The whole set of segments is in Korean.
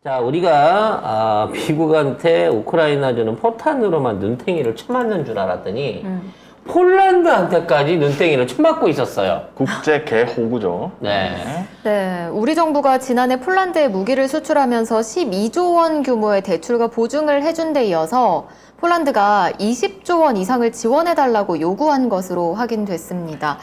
자, 우리가 미국한테 우크라이나 주는 포탄으로만 눈탱이를 쳐맞는 줄 알았더니 폴란드한테까지 눈탱이를 쳐맞고 있었어요. 국제 개호구죠. 네. 네, 우리 정부가 지난해 폴란드에 무기를 수출하면서 12조 원 규모의 대출과 보증을 해준 데 이어서 폴란드가 20조 원 이상을 지원해달라고 요구한 것으로 확인됐습니다.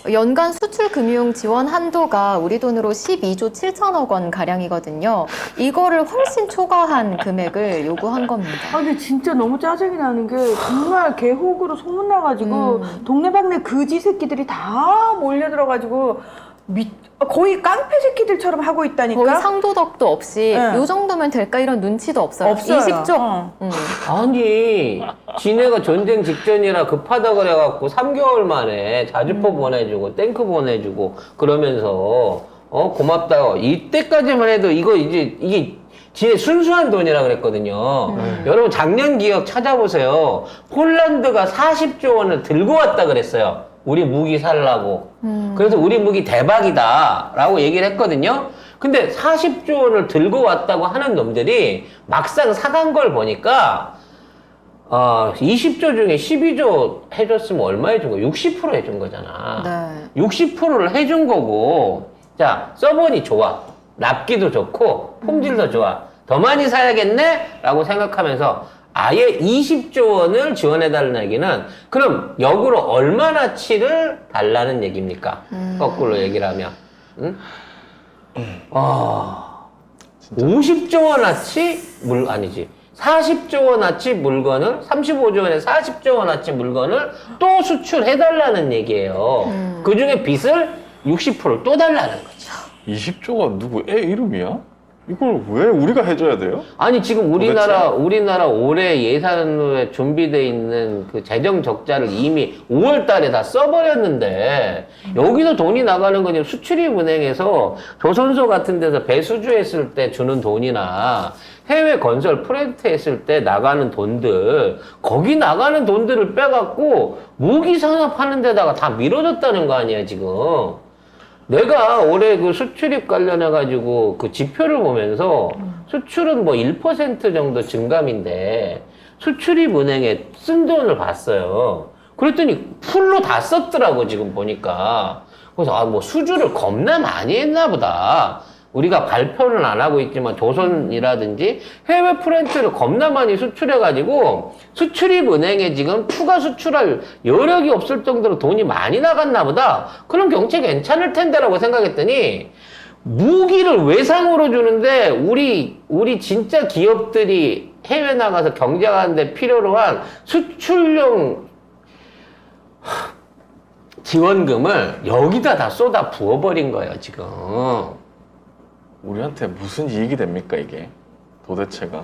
연간 수출 금융 지원 한도가 우리 돈으로 12조 7천억 원 가량이거든요. 이거를 훨씬 초과한 금액을 요구한 겁니다. 근데 진짜 너무 짜증이 나는 게 정말 개호구로 소문나가지고 동네방네 거지 새끼들이 다 몰려들어가지고 거의 깡패 새끼들처럼 하고 있다니까. 거의 상도덕도 없이 네. 요 정도면 될까 이런 눈치도 없어요. 없어요. 20조. 아니, 지네가 전쟁 직전이라 급하다 그래갖고 3개월 만에 자주포 보내주고 탱크 보내주고 그러면서 고맙다. 이때까지만 해도 이게 지네 순수한 돈이라 그랬거든요. 여러분 작년 기억 찾아보세요. 폴란드가 40조 원을 들고 왔다 그랬어요. 우리 무기 살라고. 그래서 우리 무기 대박이다 라고 얘기를 했거든요. 근데 40조 원을 들고 왔다고 하는 놈들이 막상 사간 걸 보니까 20조 중에 12조 해줬으면 얼마 해준 거야? 60% 해준 거잖아. 네. 60%를 해준 거고, 자, 써보니 좋아. 납기도 좋고, 품질도 좋아. 더 많이 사야겠네? 라고 생각하면서 아예 20조 원을 지원해달라는 얘기는 그럼 역으로 얼마나치를 달라는 얘기입니까? 거꾸로 얘기를 하면. 응? 50조 원어치 아니지. 40조 원어치 물건을 35조 원에 40조 원어치 물건을 또 수출해달라는 얘기예요. 그 중에 빚을 60%를 또 달라는 거죠. 20조가 누구 애 이름이야? 이걸 왜 우리가 해줘야 돼요? 아니 지금 우리나라 올해 예산에 준비돼 있는 그 재정 적자를 이미 5월 달에 다 써버렸는데 여기서 돈이 나가는 거냐. 수출입은행에서 조선소 같은 데서 배수주했을 때 주는 돈이나 해외 건설 프로젝트 했을 때 나가는 돈들, 거기 나가는 돈들을 빼갖고 무기 산업하는 데다가 다 밀어줬다는 거 아니야 지금. 내가 올해 그 수출입 관련해가지고 그 지표를 보면서 수출은 뭐 1% 정도 증감인데 수출입 은행에 쓴 돈을 봤어요. 그랬더니 풀로 다 썼더라고, 지금 보니까. 그래서 뭐 수주를 겁나 많이 했나 보다. 우리가 발표는 안 하고 있지만 조선이라든지 해외 프렌트를 겁나 많이 수출해가지고 수출입 은행에 지금 추가 수출할 여력이 없을 정도로 돈이 많이 나갔나 보다. 그럼 경제 괜찮을 텐데라고 생각했더니 무기를 외상으로 주는데 우리 진짜 기업들이 해외 나가서 경쟁하는데 필요로 한 수출용 지원금을 여기다 다 쏟아 부어버린 거예요, 지금. 우리한테 무슨 이익이 됩니까 이게 도대체가?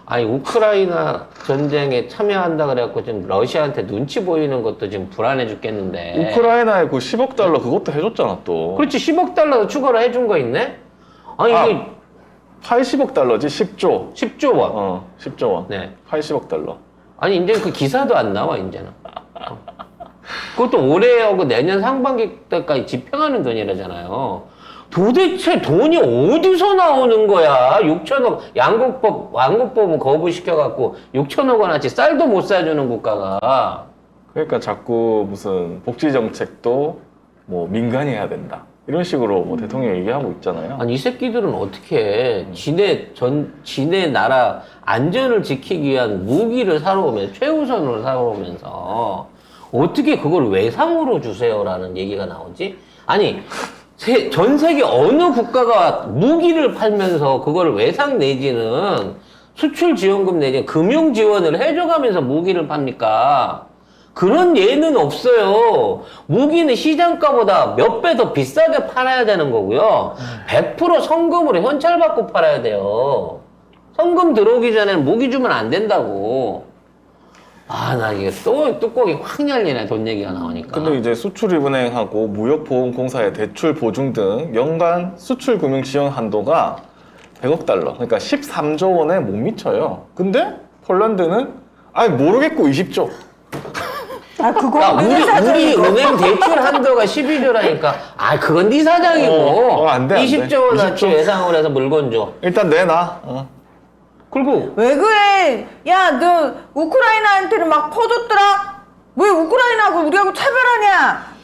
아니 우크라이나 전쟁에 참여한다 그래갖고 지금 러시아한테 눈치 보이는 것도 지금 불안해 죽겠는데. 우크라이나에 그 10억 달러 그것도 해줬잖아 또. 그렇지, 10억 달러도 추가로 해준 거 있네? 아니 이게 80억 달러지 10조. 10조 원. 10조 원. 네. 80억 달러. 아니 이제 그 기사도 안 나와 이제는. 그것도 올해하고 내년 상반기 때까지 집행하는 돈이라잖아요. 도대체 돈이 어디서 나오는 거야? 6천억, 완국법은 거부시켜갖고 6천억 원어치 쌀도 못 사주는 국가가. 그러니까 자꾸 무슨 복지 정책도 뭐 민간이 해야 된다. 이런 식으로 뭐 대통령이 얘기하고 있잖아요. 아니 이 새끼들은 어떻게 지네 나라 안전을 지키기 위한 무기를 사러 오면서 최우선으로 사러 오면서 어떻게 그걸 외상으로 주세요라는 얘기가 나오지? 아니 전 세계 어느 국가가 무기를 팔면서 그걸 외상 내지는 수출 지원금 내지는 금융 지원을 해줘가면서 무기를 팝니까? 그런 예는 없어요. 무기는 시장가보다 몇 배 더 비싸게 팔아야 되는 거고요. 100% 성금으로 현찰받고 팔아야 돼요. 성금 들어오기 전에는 무기 주면 안 된다고. 나 이게 또 뚜껑이 확 열리네, 돈 얘기가 나오니까. 근데 이제 수출입은행하고 무역보험공사의 대출 보증 등 연간 수출금융 지원 한도가 100억 달러, 그러니까 13조 원에 못 미쳐요. 근데 폴란드는 모르겠고 20조. 아, 그거 야, 우리 우리 회사장이고. 은행 대출 한도가 12조라니까. 아, 그건 네 사장이고. 안 돼, 안 돼. 20조 원어치 20조. 예상을 해서 물건 줘. 일단 내놔. 그리고 왜 그래? 야, 너 우크라이나한테는 막 퍼줬더라? 왜 우크라이나하고 우리하고 차별하냐?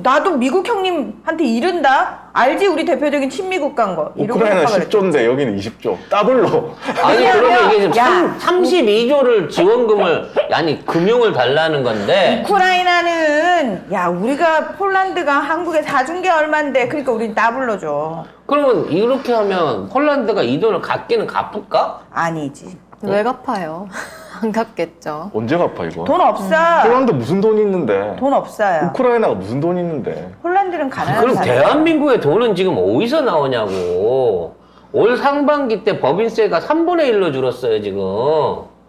나도 미국 형님한테 이른다? 알지? 우리 대표적인 친미국 간 거. 이러고 우크라이나 협박을 했지. 10조인데 여기는 20조. 더블로. 아니 왜냐면- 그러면 이게 지금 야. 32조를 지원금을 아니 금융을 달라는 건데 우크라이나는 야, 우리가 폴란드가 한국에 사준 게 얼만데 그러니까 우린 더블로 줘. 그러면 이렇게 하면 폴란드가 이 돈을 갚기는 갚을까? 아니지. 왜 갚아요? 안 갚겠죠. 언제 갚아 이거? 돈 없어. 폴란드 무슨 돈이 있는데? 돈 없어요. 우크라이나가 무슨 돈이 있는데? 폴란드는 가난한 그럼 사람. 대한민국의 돈은 지금 어디서 나오냐고. 올 상반기 때 법인세가 3분의 1로 줄었어요 지금.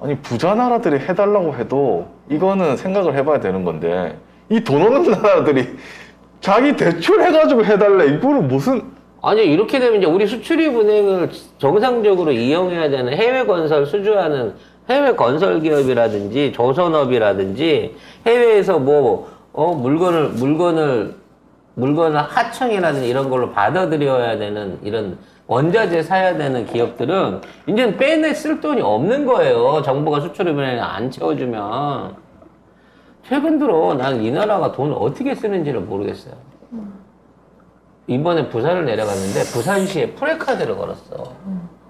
아니 부자 나라들이 해달라고 해도 이거는 생각을 해봐야 되는 건데 이 돈 없는 나라들이 자기 대출해가지고 해달래. 이거는 무슨 아니 이렇게 되면 이제 우리 수출입은행을 정상적으로 이용해야 되는 해외 건설 수주하는 해외 건설 기업이라든지 조선업이라든지 해외에서 뭐 물건을 하청이라든지 이런 걸로 받아들여야 되는 이런 원자재 사야 되는 기업들은 이제는 빼내 쓸 돈이 없는 거예요. 정부가 수출입은행에 안 채워주면. 최근 들어 난 이 나라가 돈을 어떻게 쓰는지를 모르겠어요. 이번에 부산을 내려갔는데 부산시에 프레카드를 걸었어.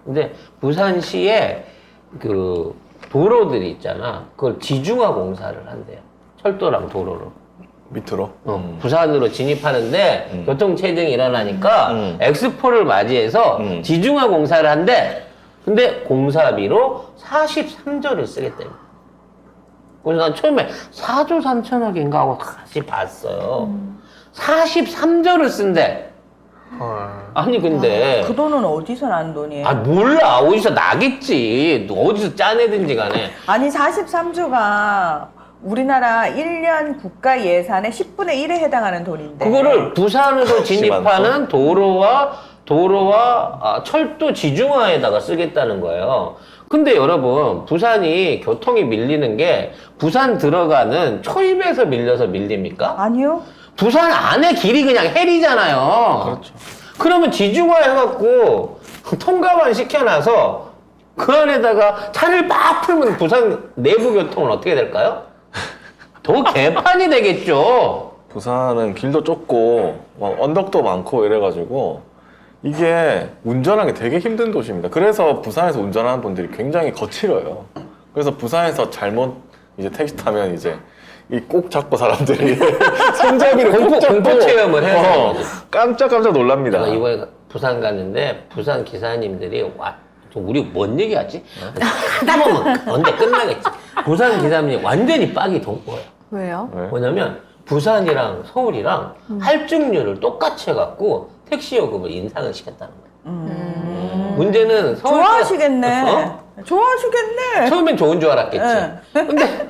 근데 부산시에 그 도로들이 있잖아. 그걸 지중화 공사를 한대요. 철도랑 도로를. 밑으로? 부산으로 진입하는데 교통체증이 일어나니까 엑스포를 맞이해서 지중화 공사를 한대. 근데 공사비로 43조를 쓰겠대. 그래서 난 처음에 4조 3천억인가 하고 다시 봤어요. 43조를 쓴대. 아니 근데 그 돈은 어디서 난 돈이에요? 아 몰라 어디서 나겠지. 어디서 짜내든지 간에. 아니 43조가 우리나라 1년 국가 예산의 10분의 1에 해당하는 돈인데 그거를 부산으로 진입하는 도로와 철도 지중화에다가 쓰겠다는 거예요. 근데 여러분 부산이 교통이 밀리는 게 부산 들어가는 초입에서 밀려서 밀립니까? 아니요. 부산 안에 길이 그냥 헬이잖아요. 그렇죠. 그러면 지중화 해갖고 통과만 시켜놔서 그 안에다가 차를 막 풀면 부산 내부 교통은 어떻게 될까요? 더 개판이 되겠죠. 부산은 길도 좁고 막 언덕도 많고 이래가지고 이게 운전하기 되게 힘든 도시입니다. 그래서 부산에서 운전하는 분들이 굉장히 거칠어요. 그래서 부산에서 잘못 이제 택시 타면 이제 이 꼭 잡고 사람들이 손잡이를 꼭 잡고 공포 체험을 해요. 깜짝깜짝 놀랍니다. 내가 이번에 부산 갔는데 부산 기사님들이 우리 뭔 얘기하지? 하다 보면 언제 끝나겠지. 부산 기사님이 완전히 빡이 돈 거예요. 왜요? 왜? 뭐냐면 부산이랑 서울이랑 할증률을 똑같이 해갖고 택시 요금을 인상을 시켰다는 거예요. 문제는 서울 좋아하시겠네. 좋아하시겠네. 처음엔 좋은 줄 알았겠지. 네. 근데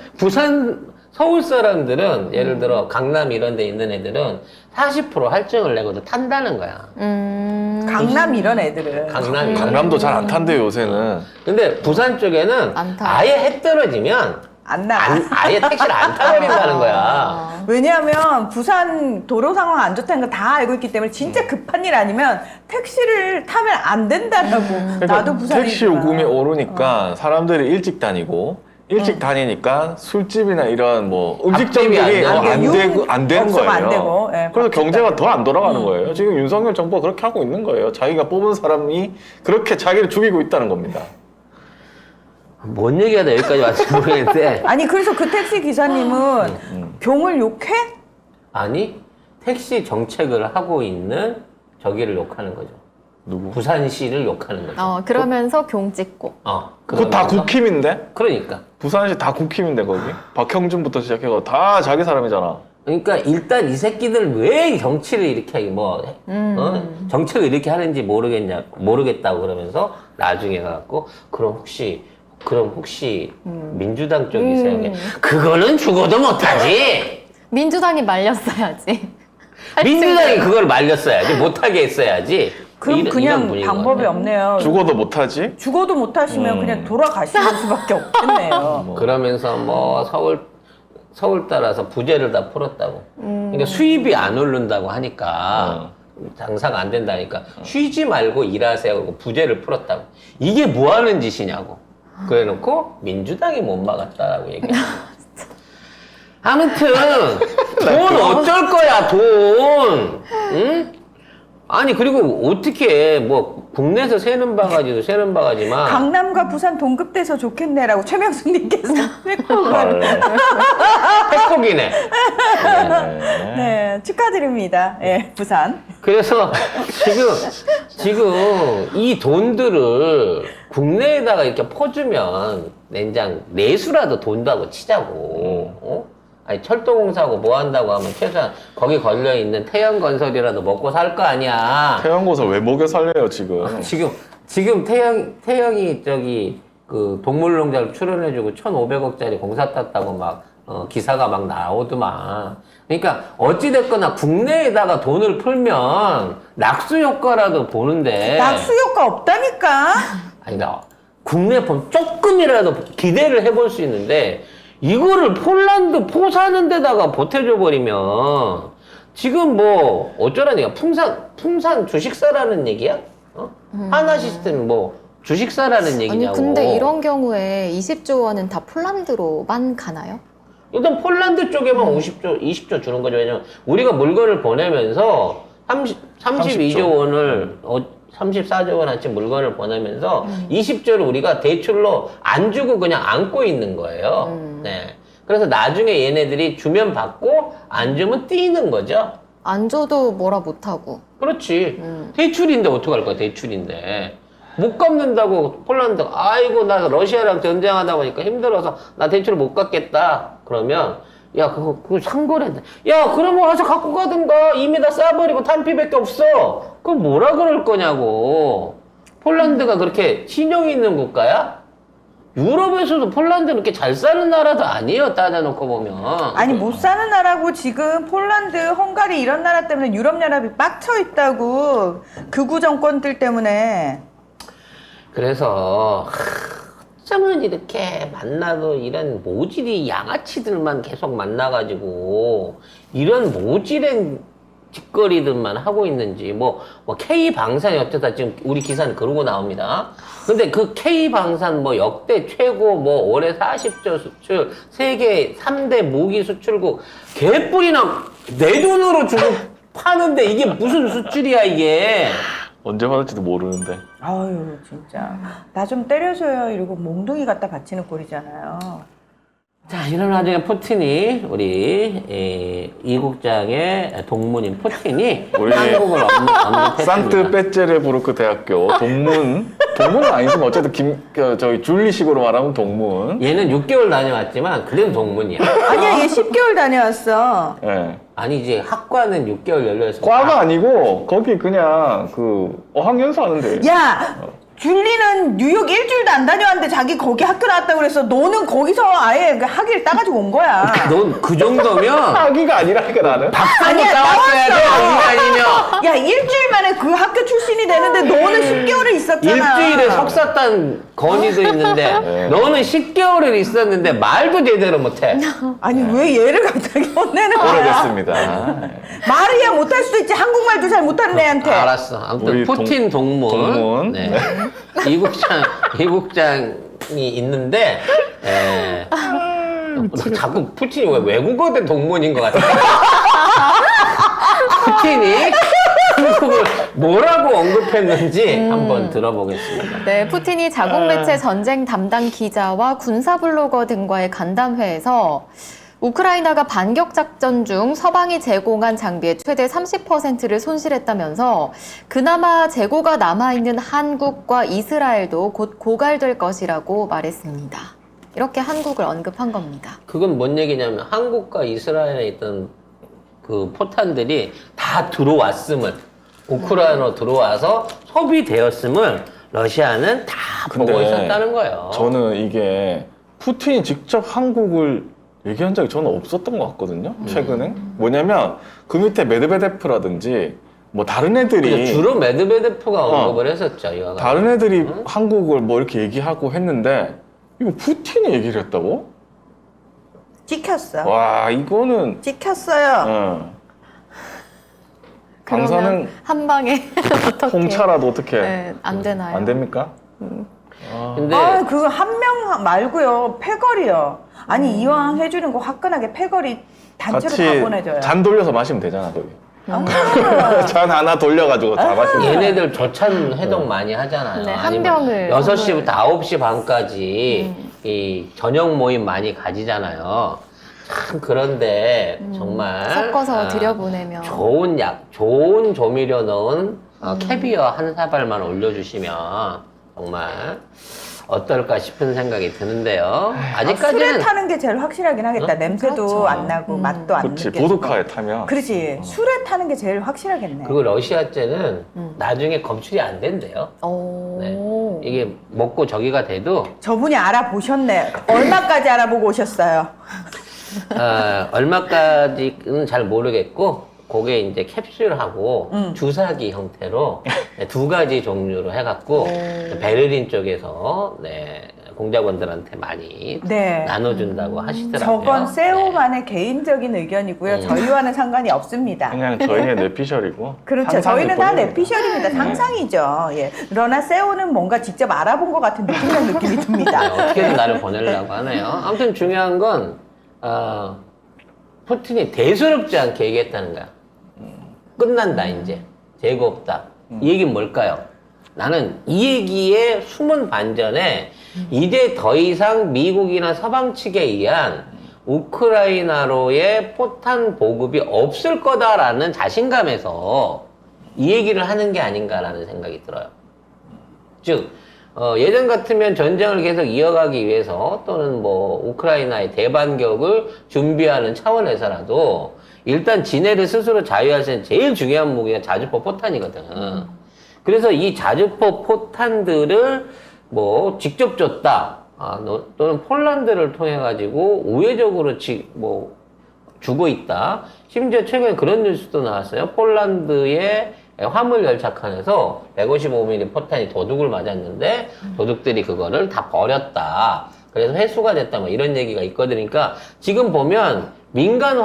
서울 사람들은 예를 들어 강남 이런 데 있는 애들은 40% 할증을 내고도 탄다는 거야. 강남 이런 애들은 강남이. 강남도 잘 안 탄대요 요새는. 근데 부산 쪽에는 안 타. 아예 해 떨어지면 안 나. 아예 택시를 안 타버린다는 거야. 왜냐하면 부산 도로 상황 안 좋다는 거 다 알고 있기 때문에 진짜 급한 일 아니면 택시를 타면 안 된다라고. 나도 부산이지만. 택시 요금이 오르니까 사람들이 일찍 다니고 일찍 다니니까 술집이나 이런 뭐 음식점들이 밥집이 안 되는 없으면 거예요. 안 되고, 예, 그래서 밥집도 경제가 안 더 안 돌아가는 거예요. 지금 윤석열 정부가 그렇게 하고 있는 거예요. 자기가 뽑은 사람이 그렇게 자기를 죽이고 있다는 겁니다. 뭔 얘기하다 여기까지 왔을지 모르겠는데. 아니 그래서 그 택시 기사님은 병을 욕해? 아니, 택시 정책을 하고 있는 저기를 욕하는 거죠. 누구? 부산시를 욕하는 거죠. 그러면서 경 찍고. 그거 다 그러면서- 국힘인데? 그러니까. 부산시 다 국힘인데 거기? 박형준부터 시작해서 다 자기 사람이잖아. 그러니까 일단 이 새끼들 왜 정치를 이렇게 정책을 이렇게 하는지 모르겠다고 그러면서 나중에 가갖고 그럼 혹시 민주당 쪽이세요? 그거는 죽어도 못하지. 민주당이 말렸어야지. 민주당이 그걸 말렸어야지. 못하게 했어야지. 그럼 이런 그냥 분위기거든요. 방법이 없네요. 죽어도 못하지? 죽어도 못하시면 그냥 돌아가시는 수밖에 없겠네요. 그러면서 뭐 서울 서울 따라서 부재를 다 풀었다고. 그러니까 수입이 안 오른다고 하니까 장사가 안 된다니까 쉬지 말고 일하세요. 그리고 부재를 풀었다고. 이게 뭐 하는 짓이냐고. 그래놓고 민주당이 못 막았다라고 얘기해요. 아무튼 돈 어쩔 거야 돈. 응? 아니 그리고 어떻게 뭐 국내에서 새는 바가지도 새는 바가지만 강남과 부산 동급돼서 좋겠네라고 최명수님께서 패폭이네. 네, 축하드립니다. 예, 부산. 그래서 지금 이 돈들을 국내에다가 이렇게 퍼주면 냉장 내수라도 돈다고 치자고. 어? 아니 철도공사하고 뭐 한다고 하면 최소한 거기 걸려 있는 태양건설이라도 먹고 살 거 아니야. 태양고서 왜 먹여 살려요 지금? 지금 태양이 저기 그 동물농장 출연해주고 1,500억짜리 공사 땄다고 막 기사가 막 나오더만. 그러니까 어찌됐거나 국내에다가 돈을 풀면 낙수 효과라도 보는데. 낙수 효과 없다니까. 아니 나 국내 돈 조금이라도 기대를 해볼 수 있는데 이거를 폴란드 포사하는 데다가 보태줘 버리면 지금 뭐 어쩌라니까 풍산 주식사라는 얘기야? 하나시스템 뭐 주식사라는 얘기냐고. 아니 근데 이런 경우에 20조 원은 다 폴란드로만 가나요? 일단 폴란드 쪽에만 20조 주는 거죠. 왜냐면 우리가 물건을 보내면서 32조 원을 34조 원어치 물건을 보내면서 20조를 우리가 대출로 안 주고 그냥 안고 있는 거예요. 네. 그래서 나중에 얘네들이 주면 받고 안 주면 띄는 거죠. 안 줘도 뭐라 못하고. 그렇지. 대출인데 어떡할 거야, 대출인데. 못 갚는다고 폴란드가, 아이고, 나 러시아랑 전쟁하다 보니까 힘들어서 나 대출 못 갚겠다. 그러면, 야, 그거 상거래인데. 야, 그러면 와서 갖고 가든가. 이미 다 싸버리고 탄피밖에 없어. 그럼 뭐라 그럴 거냐고. 폴란드가 그렇게 신용이 있는 국가야? 유럽에서도 폴란드는 그렇게 잘 사는 나라도 아니에요, 따져놓고 보면. 아니 못 사는 나라고 지금 폴란드, 헝가리 이런 나라 때문에 유럽연합이 빡쳐 있다고. 극우 정권들 때문에. 그래서 어쩌면 이렇게 만나도 이런 모질이 양아치들만 계속 만나가지고 이런 모질한 짓거리들만 하고 있는지 뭐 K방산이 어쩌다 지금 우리 기사는 그러고 나옵니다. 근데 그 K방산 뭐 역대 최고 뭐 올해 40조 수출 세계 3대 무기 수출국 개뿔이나 내 돈으로 주고 파는데 이게 무슨 수출이야 이게. 언제 받을지도 모르는데. 아유 진짜 나 좀 때려줘요 이러고 몽둥이 갖다 바치는 꼴이잖아요. 자, 이런 와중에 푸틴이 우리 이 국장의 동문인 푸틴이 우리 한국을 언급했습니다. 상트페테르부르크 대학교 동문은 아니지만 어쨌든 저기 줄리식으로 말하면 동문. 얘는 6개월 다녀왔지만 그래도 동문이야. 아니야 얘 10개월 다녀왔어. 예. 아니지, 학과는 6개월 열려있어. 과가 아니고 거기 그냥 그 어학연수 하는데. 야 줄리는 뉴욕 일주일도 안 다녀왔는데 자기 거기 학교 나왔다고 그래서 너는 거기서 아예 그 학위를 따가지고 온 거야. 넌 그 정도면 학위가 아니라니까 나는. 박사도 아니야, 따왔어야 돼, 따왔어. 아니면. 야 일주일 만에 그 학교 출신이 되는데 너는 10개월을 있었잖아. 일주일에 석사 딴 건의도 있는데 네. 너는 10개월을 있었는데 말도 제대로 못해. 아니 왜 얘를 갑자기 혼내는 거야? 모르겠습니다. 말이야 못할 수도 있지 한국말도 잘 못하는 애한테. 알았어. 아무튼 우리 푸틴 동문. 네. 이 국장이 있는데, 자꾸 푸틴이 왜 외국어대 동문인 것 같아. 푸틴이 한국을 뭐라고 언급했는지 한번 들어보겠습니다. 네, 푸틴이 자국 매체 전쟁 담당 기자와 군사 블로거 등과의 간담회에서 우크라이나가 반격 작전 중 서방이 제공한 장비의 최대 30%를 손실했다면서 그나마 재고가 남아있는 한국과 이스라엘도 곧 고갈될 것이라고 말했습니다. 이렇게 한국을 언급한 겁니다. 그건 뭔 얘기냐면 한국과 이스라엘에 있던 그 포탄들이 다 들어왔음을, 우크라이나로 들어와서 소비되었음을 러시아는 다 보고 있었다는 거예요. 저는 이게 푸틴이 직접 한국을 얘기한 적이 저는 없었던 것 같거든요. 최근에. 뭐냐면 그 밑에 메드베데프라든지 뭐 다른 애들이 주로 메드베데프가 언급을 했었죠. 이와가. 다른 애들이 한국을 뭐 이렇게 얘기하고 했는데 이거 푸틴이 얘기를 했다고? 찍혔어. 와 이거는 찍혔어요. 응. 그러면 방사능 한 방에 어떻게? 홍차라도 어떻게 네, 안 되나요? 안 됩니까? 근데 아, 그거 한 명 말고요. 패거리요. 아니 이왕 해주는 거 화끈하게 패거리 단체로 다 보내줘요. 잔 돌려서 마시면 되잖아 거기. 아, 잔 하나 돌려가지고 다 마시면 돼. 얘네들 저찬 해동 많이 하잖아요. 네, 한 아니면 병을 6시부터 9시 반까지 이 저녁 모임 많이 가지잖아요. 참 그런데 정말 섞어서 들여보내면 좋은 조미료 넣은 캐비어 한 사발만 올려주시면 정말 어떨까 싶은 생각이 드는데요. 술에 아직까지는 타는 게 제일 확실하긴 하겠다. 냄새도 그렇죠. 안 나고 맛도 안 그렇지 느껴지고. 보드카에 타면 그렇지. 술에 타는 게 제일 확실하겠네. 그리고 러시아제는 나중에 검출이 안 된대요. 오. 이게 먹고 저기가 돼도 저분이 알아보셨네. 얼마까지 알아보고 오셨어요? 얼마까지는 잘 모르겠고 그게 이제 캡슐하고 주사기 형태로 두 가지 종류로 해갖고 베를린 쪽에서 공작원들한테 많이 네. 나눠준다고 하시더라고요. 저건 네. 세오만의 개인적인 의견이고요. 저희와는 상관이 없습니다. 그냥 저희는 뇌피셜이고 그렇죠. 상상일 저희는 다 뿐입니다. 뇌피셜입니다. 상상이죠. 예. 그러나 세오는 뭔가 직접 알아본 것 같은 느낌이라는 느낌이 네, 듭니다. 어떻게든 나를 보내려고 하네요. 아무튼 중요한 건 푸틴이 대수롭지 않게 얘기했다는 거야. 끝난다 이제 재고 없다. 이 얘기는 뭘까요? 나는 이 얘기의 숨은 반전에 이제 더 이상 미국이나 서방 측에 의한 우크라이나로의 포탄 보급이 없을 거다라는 자신감에서 이 얘기를 하는 게 아닌가라는 생각이 들어요. 즉 예전 같으면 전쟁을 계속 이어가기 위해서 또는 뭐 우크라이나의 대반격을 준비하는 차원에서라도 일단 지네를 스스로 자유할 수 있는 제일 중요한 무기가 자주포 포탄이거든. 그래서 이 자주포 포탄들을 뭐 직접 줬다. 또는 폴란드를 통해 가지고 우회적으로 주고 있다. 심지어 최근에 그런 뉴스도 나왔어요. 폴란드의 화물 열차칸에서 155mm 포탄이 도둑을 맞았는데 도둑들이 그거를 다 버렸다. 그래서 회수가 됐다. 뭐 이런 얘기가 있거든. 그러니까 지금 보면 민간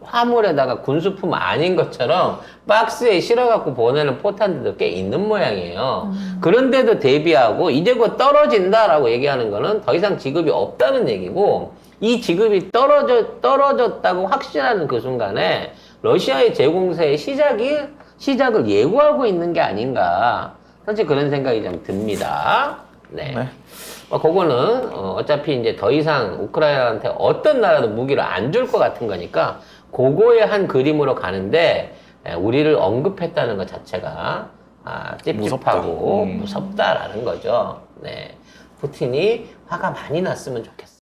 화물에다가 군수품 아닌 것처럼 박스에 실어갖고 보내는 포탄들도 꽤 있는 모양이에요. 그런데도 대비하고 이제 곧 떨어진다라고 얘기하는 거는 더 이상 지급이 없다는 얘기고 이 지급이 떨어졌다고 확신하는 그 순간에 러시아의 재공세의 시작을 예고하고 있는 게 아닌가. 사실 그런 생각이 좀 듭니다. 네. 그거는 어차피 이제 더 이상 우크라이나한테 어떤 나라도 무기를 안 줄 것 같은 거니까 그거의 한 그림으로 가는데 우리를 언급했다는 것 자체가 찝찝하고 무섭다라는 거죠. 네. 푸틴이 화가 많이 났으면 좋겠어요.